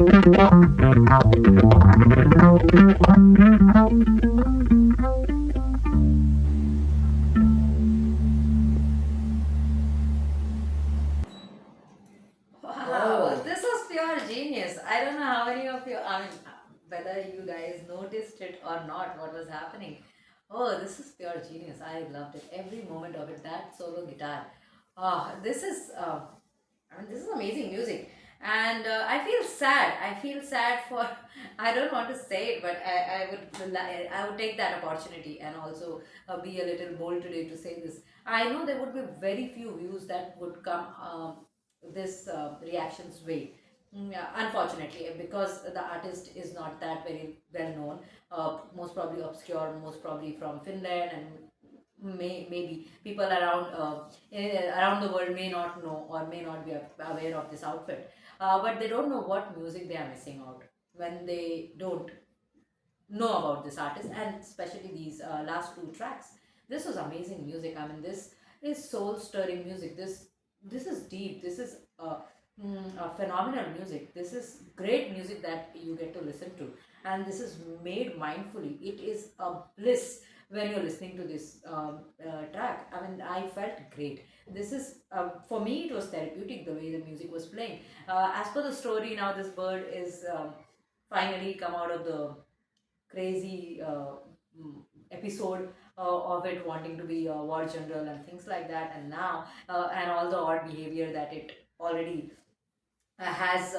Wow, Oh, this was pure genius. I don't know how many of you, I mean, whether you guys noticed it or not, what was happening. Oh, this is pure genius. I loved it. Every moment of it. That solo guitar. I mean, this is amazing music. And I feel sad. I feel sad for, I don't want to say it, but I would take that opportunity and also be a little bold today to say this. I know there would be very few views that would come this reactions way. Yeah, unfortunately, because the artist is not that very well known, most probably obscure, most probably from Finland, and maybe people around the world may not know or may not be aware of this outfit, but they don't know what music they are missing out when they don't know about this artist, and especially these last two tracks. This was amazing music. I mean, this is soul stirring music. This is deep. This is phenomenal music. This is great music that you get to listen to, and this is made mindfully. It is a bliss when you're listening to this track. I mean, I felt great. This is for me. It was therapeutic the way the music was playing. As per the story, now this bird is finally come out of the crazy episode of it wanting to be a war general and things like that, and now and all the odd behavior that it already has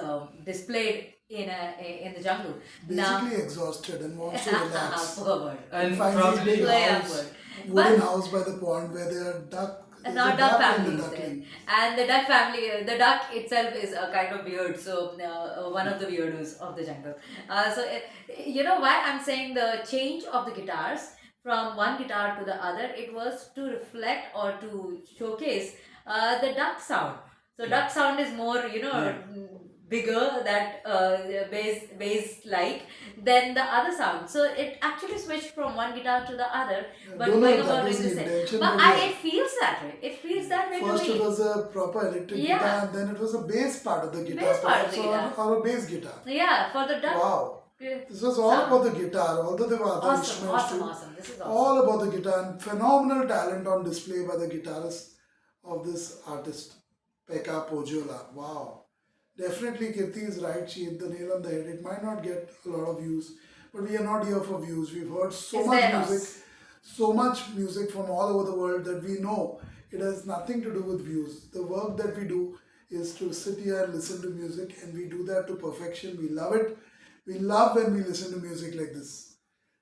displayed in the jungle. Now, basically exhausted and wants to relax. poor bird, And And finds this big probably poor young house, bird. wooden But house by the pond where there are duck. There's now a duck duck family and is a there, duckling. and the duck itself is a kind of weird, so one of the weirdos of the jungle. You know why I'm saying the change of the guitars from one guitar to the other, it was to reflect or to showcase the duck sound. So duck sound is more, yeah. bigger, that bass like than the other sound. So it actually switched from one guitar to the other, I but don't know going if that about was doing the the same. intention, But but yeah. it feels that way. It feels that way First to it me. was a proper electric Yeah. guitar, and then it was a bass part of the guitar, Bass part of the perhaps, guitar. or a bass guitar. Yeah, for the duck. Wow. This was all sound. about the guitar, although there were other Awesome, instruments awesome, too. awesome. This is awesome. All about the guitar, and phenomenal talent on display by the guitarist of this artist, PEKKA POHJOLA. Wow. Definitely Kirti is right, she hit the nail on the head. It might not get a lot of views, but we are not here for views. We've heard so much music from all over the world that we know it has nothing to do with views. The work that we do is to sit here and listen to music, and we do that to perfection. We love it. We love when we listen to music like this.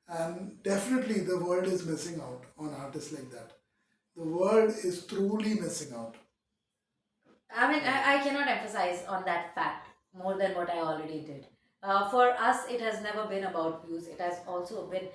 And definitely the world is missing out on artists like that. The world is truly missing out. I mean, I cannot emphasize on that fact more than what I already did. For us, it has never been about views. It has also been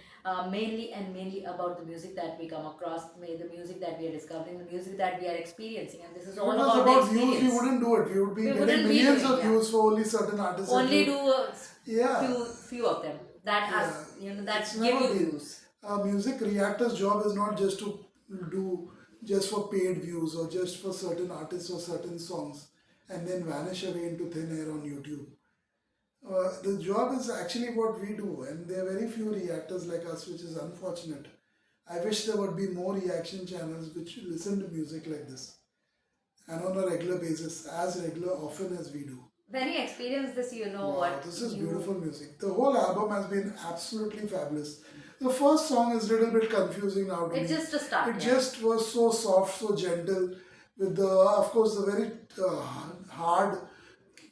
mainly about the music that we come across, the music that we are discovering, the music that we are experiencing, and this is If all it was about about the views, we experience. wouldn't do it. We would be We getting wouldn't be millions doing, of yeah. views for only certain artists. that Only you- do Yeah. few of them that Yeah. us, that It's give never you been. views. A music reactor's job is not just to do just for paid views or just for certain artists or certain songs and then vanish away into thin air on YouTube. The job is actually what we do, and there are very few reactors like us, which is unfortunate. I wish there would be more reaction channels which listen to music like this and on a regular basis, as regular often as we do. When you experience this, you know Wow, what this is you. beautiful music. The whole album has been absolutely fabulous. The first song is a little bit confusing now to me. It's just a start. It Yeah. just was so soft, so gentle, with of course, the very hard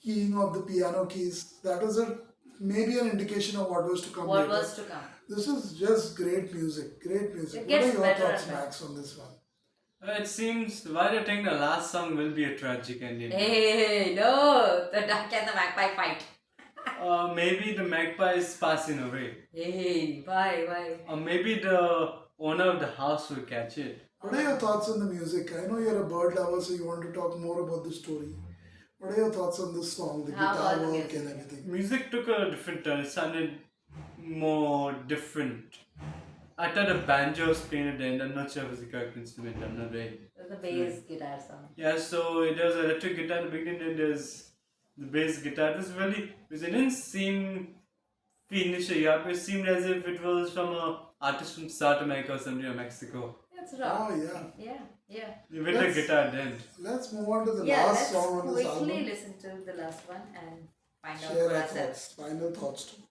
keying of the piano keys. That was maybe an indication of what was to come What later. was to come. This is just great music, great music. It What are gets your better thoughts, and better. Max, on this one? It seems, why do you think the last song will be a tragic ending? Hey, no, the duck and the magpie fight. Maybe the magpie is passing away. Hey, why? Or maybe the owner of the house will catch it. What are your thoughts on the music? I know you're a bird lover, so you want to talk more about the story. What are your thoughts on this song, the How guitar about the work music? and everything? Music took a different turn. It sounded more different. I thought a banjo was playing at the end. I'm not sure if it's the correct instrument. I'm not very. The bass guitar sound. Yeah, so there's an electric guitar at the beginning, and there's the bass guitar. It didn't seem initially up. It seemed as if it was from a artist from South America or something, or Mexico. It's rock. Oh yeah. Yeah, yeah. With the Let's- guitar then. Let's move on to the Yeah, last let's song on this quickly album. listen to the last one and find out Share for our ourselves. thoughts, final thoughts too.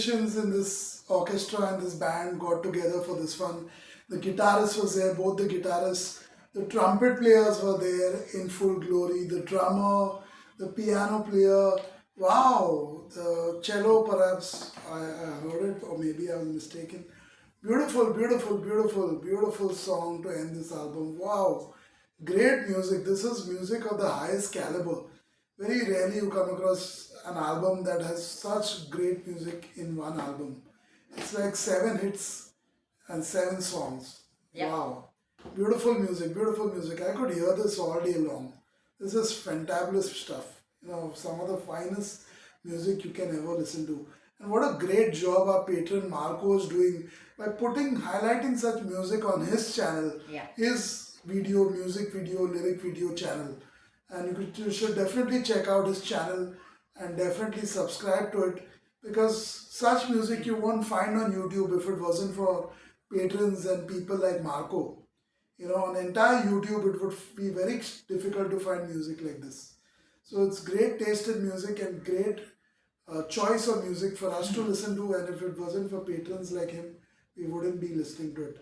musicians in this orchestra and this band got together for this one. The guitarist was there, both the guitarists, the trumpet players were there in full glory, the drummer, the piano player. Wow, the cello, perhaps I heard it, or maybe I was mistaken. Beautiful, beautiful, beautiful, beautiful song to end this album. Wow, great music. This is music of the highest caliber. Very rarely you come across an album that has such great music in one album. It's like 7 hits and 7 songs. Yeah. Wow. Beautiful music, beautiful music. I could hear this all day long. This is fantabulous stuff. Some of the finest music you can ever listen to. And what a great job our patron Marco is doing by highlighting such music on his channel, Yeah. his video, music video, lyric video channel. And you should definitely check out his channel and definitely subscribe to it, because such music you won't find on YouTube if it wasn't for patrons and people like Marco. On entire YouTube, it would be very difficult to find music like this. So it's great taste in music and great choice of music for us to listen to. And if it wasn't for patrons like him, we wouldn't be listening to it.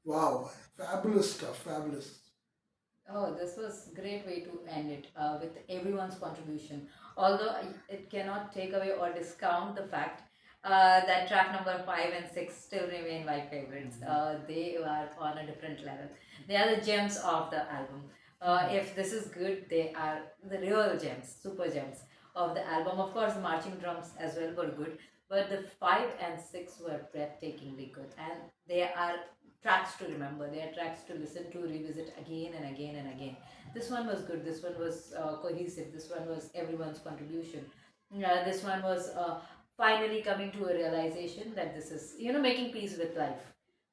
Wow, fabulous stuff, fabulous. Oh, this was great way to end it with everyone's contribution. Although it cannot take away or discount the fact that track number 5 and 6 still remain my favorites. They are on a different level. They are the gems of the album. If this is good, they are the real gems, super gems of the album. Of course, the marching drums as well were good, but the 5 and 6 were breathtakingly good, and they are tracks to remember. They are tracks to listen to, revisit again and again and again. This one was good. This one was cohesive. This one was everyone's contribution. This one was finally coming to a realization that this is, making peace with life,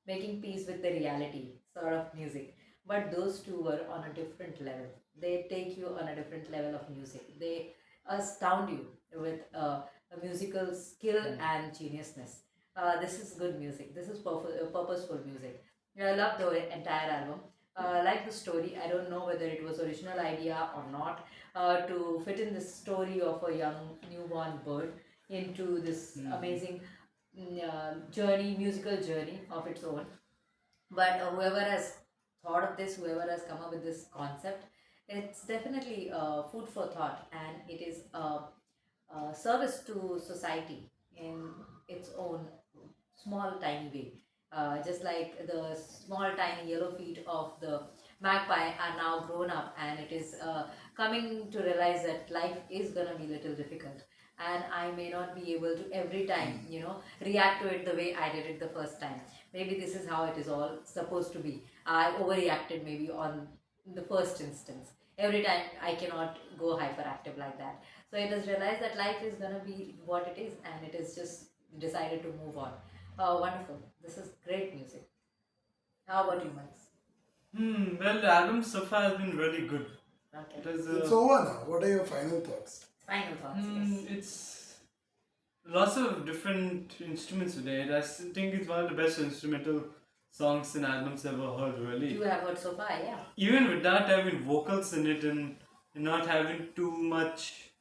making peace with the reality sort of music. But those two were on a different level. They take you on a different level of music. They astound you with a musical skill and geniusness. This is good music. This is purposeful music. I love the entire album. Like the story, I don't know whether it was original idea or not, to fit in this story of a young newborn bird into this amazing journey, musical journey of its own. But whoever has thought of this, whoever has come up with this concept, it's definitely food for thought, and it is a service to society in its own small tiny way. Just like the small tiny yellow feet of the magpie are now grown up, and it is coming to realize that life is gonna be little difficult, and I may not be able to every time react to it the way I did it the first time. Maybe this is how it is all supposed to be. I overreacted maybe on the first instance. Every time I cannot go hyperactive like that. So it has realized that life is gonna be what it is, and it is just decided to move on. Wonderful. This is great music. How about you, Max? Well, the album so far has been really good. Okay. It is, It's over now. What are your final thoughts? Final thoughts. Yes. It's lots of different instruments today. Think it's one of the best instrumental songs and albums ever heard, really. You have heard so far, yeah. Even without having vocals in it and not having too much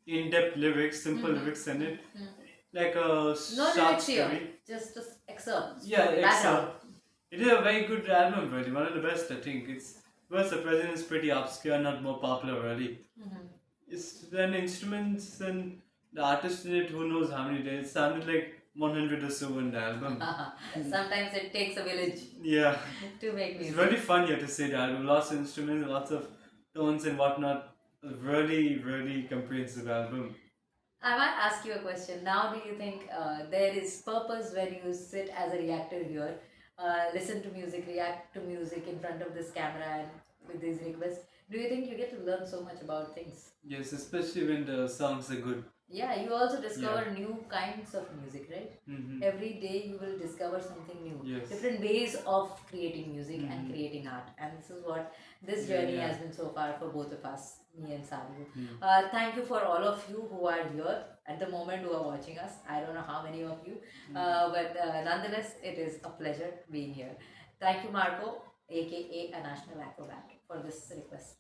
in-depth lyrics, simple lyrics in it, like a No short lyrics here, story. just excerpts. Yeah, from it's background. it is a very good album, really. One of the best, I think. The present is pretty obscure, not more popular, really. It's then instruments and the artist in it, who knows how many days. It sounded like 100 or so in the album. Sometimes it takes a village Yeah. to make It's music. really fun here to say the album. Lots of instruments, lots of tones and whatnot. A really, really comprehensive album. I might ask you a question. Now, do you think there is purpose when you sit as a reactor here, listen to music, react to music in front of this camera and with these requests? Do you think you get to learn so much about things? Yes, especially when the songs are good. Yeah, you also discover new kinds of music, right? Every day you will discover something new. Yes. Different ways of creating music and creating art. And this is what this journey has been so far for both of us, me and Sabu. Thank you for all of you who are here at the moment, who are watching us. I don't know how many of you, but nonetheless, it is a pleasure being here. Thank you, Marco, aka a national acrobat, for this request.